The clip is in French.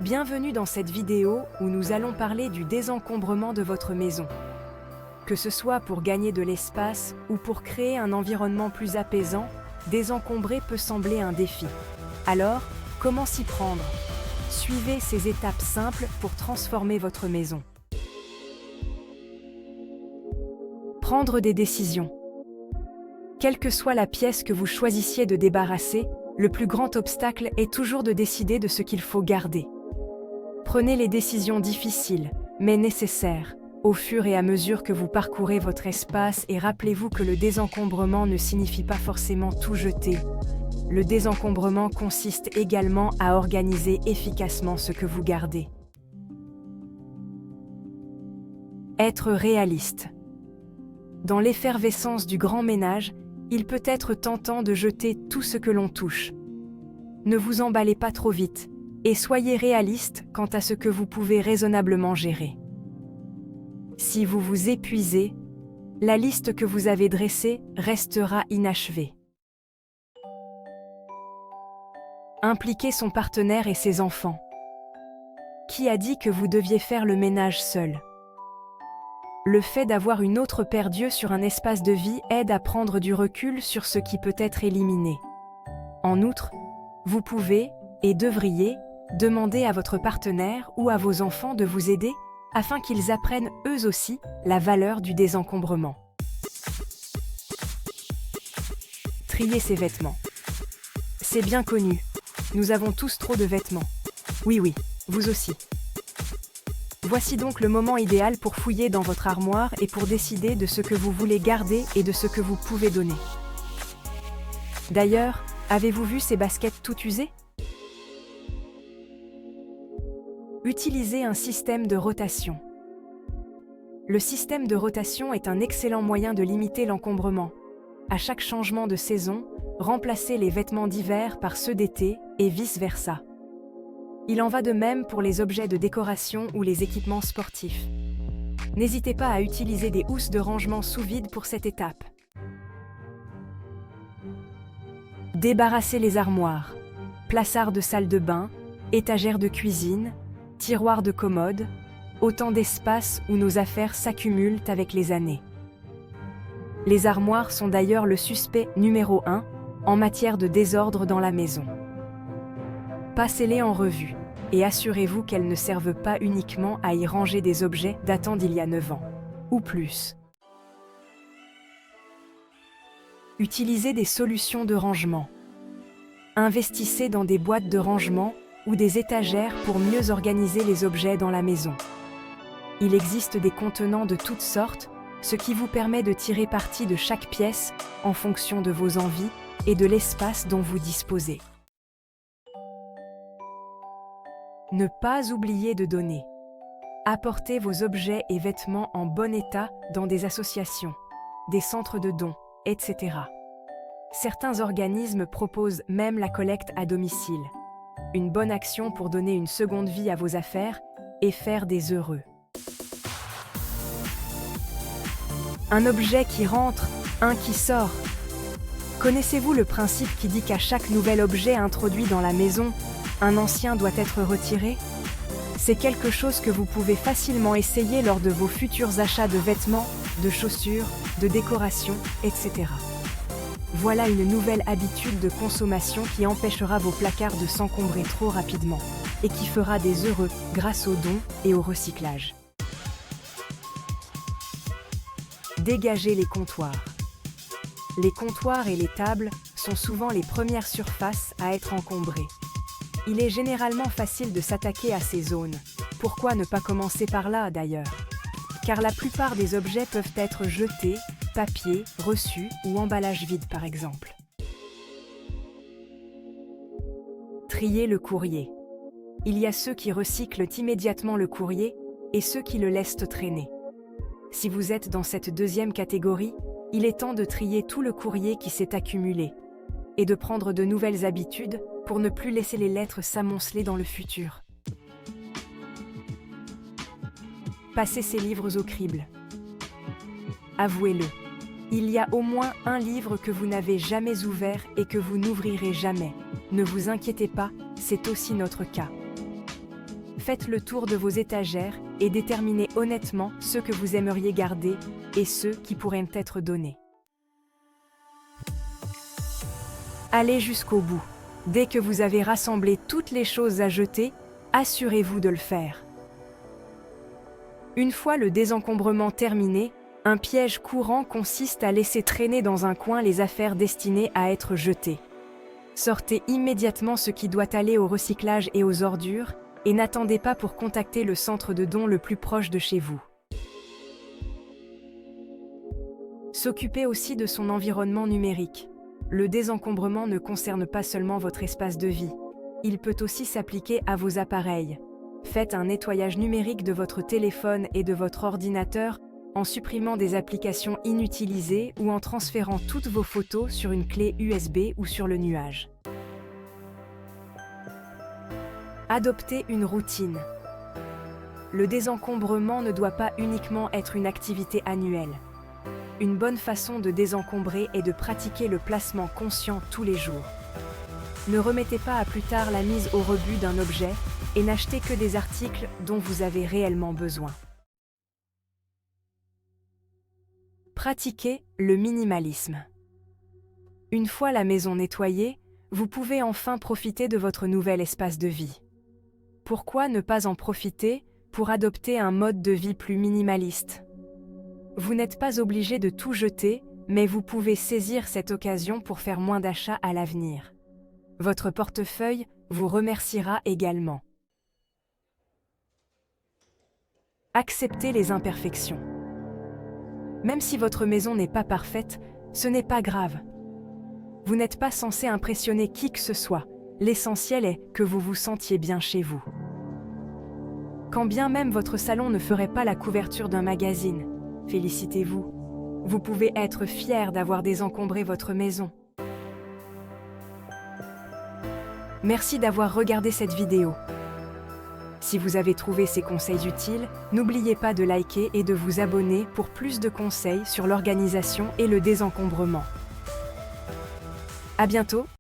Bienvenue dans cette vidéo où nous allons parler du désencombrement de votre maison. Que ce soit pour gagner de l'espace ou pour créer un environnement plus apaisant, désencombrer peut sembler un défi. Alors, comment s'y prendre? Suivez ces étapes simples pour transformer votre maison. Prendre des décisions. Quelle que soit la pièce que vous choisissiez de débarrasser, le plus grand obstacle est toujours de décider de ce qu'il faut garder. Prenez les décisions difficiles, mais nécessaires, au fur et à mesure que vous parcourez votre espace et rappelez-vous que le désencombrement ne signifie pas forcément tout jeter. Le désencombrement consiste également à organiser efficacement ce que vous gardez. Être réaliste. Dans l'effervescence du grand ménage, il peut être tentant de jeter tout ce que l'on touche. Ne vous emballez pas trop vite et soyez réaliste quant à ce que vous pouvez raisonnablement gérer. Si vous vous épuisez, la liste que vous avez dressée restera inachevée. Impliquer son partenaire et ses enfants. Qui a dit que vous deviez faire le ménage seul? Le fait d'avoir une autre paire d'yeux sur un espace de vie aide à prendre du recul sur ce qui peut être éliminé. En outre, vous pouvez, et devriez, demander à votre partenaire ou à vos enfants de vous aider afin qu'ils apprennent eux aussi la valeur du désencombrement. Trier ses vêtements. C'est bien connu, nous avons tous trop de vêtements. Oui, vous aussi. Voici donc le moment idéal pour fouiller dans votre armoire et pour décider de ce que vous voulez garder et de ce que vous pouvez donner. D'ailleurs, avez-vous vu ces baskets toutes usées? Utilisez un système de rotation. Le système de rotation est un excellent moyen de limiter l'encombrement. À chaque changement de saison, remplacez les vêtements d'hiver par ceux d'été et vice-versa. Il en va de même pour les objets de décoration ou les équipements sportifs. N'hésitez pas à utiliser des housses de rangement sous vide pour cette étape. Débarrassez les armoires, placards de salle de bain, étagères de cuisine, tiroirs de commode, autant d'espaces où nos affaires s'accumulent avec les années. Les armoires sont d'ailleurs le suspect numéro 1 en matière de désordre dans la maison. Passez-les en revue et assurez-vous qu'elles ne servent pas uniquement à y ranger des objets datant d'il y a 9 ans, ou plus. Utilisez des solutions de rangement. Investissez dans des boîtes de rangement ou des étagères pour mieux organiser les objets dans la maison. Il existe des contenants de toutes sortes, ce qui vous permet de tirer parti de chaque pièce en fonction de vos envies et de l'espace dont vous disposez. Ne pas oublier de donner. Apportez vos objets et vêtements en bon état dans des associations, des centres de dons, etc. Certains organismes proposent même la collecte à domicile. Une bonne action pour donner une seconde vie à vos affaires et faire des heureux. Un objet qui rentre, un qui sort. Connaissez-vous le principe qui dit qu'à chaque nouvel objet introduit dans la maison, un ancien doit être retiré? C'est quelque chose que vous pouvez facilement essayer lors de vos futurs achats de vêtements, de chaussures, de décorations, etc. Voilà une nouvelle habitude de consommation qui empêchera vos placards de s'encombrer trop rapidement et qui fera des heureux grâce aux dons et au recyclage. Dégagez les comptoirs. Les comptoirs et les tables sont souvent les premières surfaces à être encombrées. Il est généralement facile de s'attaquer à ces zones. Pourquoi ne pas commencer par là d'ailleurs? Car la plupart des objets peuvent être jetés, papier, reçu ou emballage vide par exemple. Trier le courrier. Il y a ceux qui recyclent immédiatement le courrier et ceux qui le laissent traîner. Si vous êtes dans cette deuxième catégorie, il est temps de trier tout le courrier qui s'est accumulé et de prendre de nouvelles habitudes pour ne plus laisser les lettres s'amonceler dans le futur. Passez ces livres au crible. Avouez-le, il y a au moins un livre que vous n'avez jamais ouvert et que vous n'ouvrirez jamais. Ne vous inquiétez pas, c'est aussi notre cas. Faites le tour de vos étagères et déterminez honnêtement ceux que vous aimeriez garder et ceux qui pourraient être donnés. Allez jusqu'au bout. Dès que vous avez rassemblé toutes les choses à jeter, assurez-vous de le faire. Une fois le désencombrement terminé, un piège courant consiste à laisser traîner dans un coin les affaires destinées à être jetées. Sortez immédiatement ce qui doit aller au recyclage et aux ordures, et n'attendez pas pour contacter le centre de dons le plus proche de chez vous. S'occuper aussi de son environnement numérique. Le désencombrement ne concerne pas seulement votre espace de vie. Il peut aussi s'appliquer à vos appareils. Faites un nettoyage numérique de votre téléphone et de votre ordinateur en supprimant des applications inutilisées ou en transférant toutes vos photos sur une clé USB ou sur le nuage. Adoptez une routine. Le désencombrement ne doit pas uniquement être une activité annuelle. Une bonne façon de désencombrer est de pratiquer le placement conscient tous les jours. Ne remettez pas à plus tard la mise au rebut d'un objet et n'achetez que des articles dont vous avez réellement besoin. Pratiquez le minimalisme. Une fois la maison nettoyée, vous pouvez enfin profiter de votre nouvel espace de vie. Pourquoi ne pas en profiter pour adopter un mode de vie plus minimaliste ? Vous n'êtes pas obligé de tout jeter, mais vous pouvez saisir cette occasion pour faire moins d'achats à l'avenir. Votre portefeuille vous remerciera également. Acceptez les imperfections. Même si votre maison n'est pas parfaite, ce n'est pas grave. Vous n'êtes pas censé impressionner qui que ce soit. L'essentiel est que vous vous sentiez bien chez vous. Quand bien même votre salon ne ferait pas la couverture d'un magazine, félicitez-vous. Vous pouvez être fier d'avoir désencombré votre maison. Merci d'avoir regardé cette vidéo. Si vous avez trouvé ces conseils utiles, n'oubliez pas de liker et de vous abonner pour plus de conseils sur l'organisation et le désencombrement. À bientôt!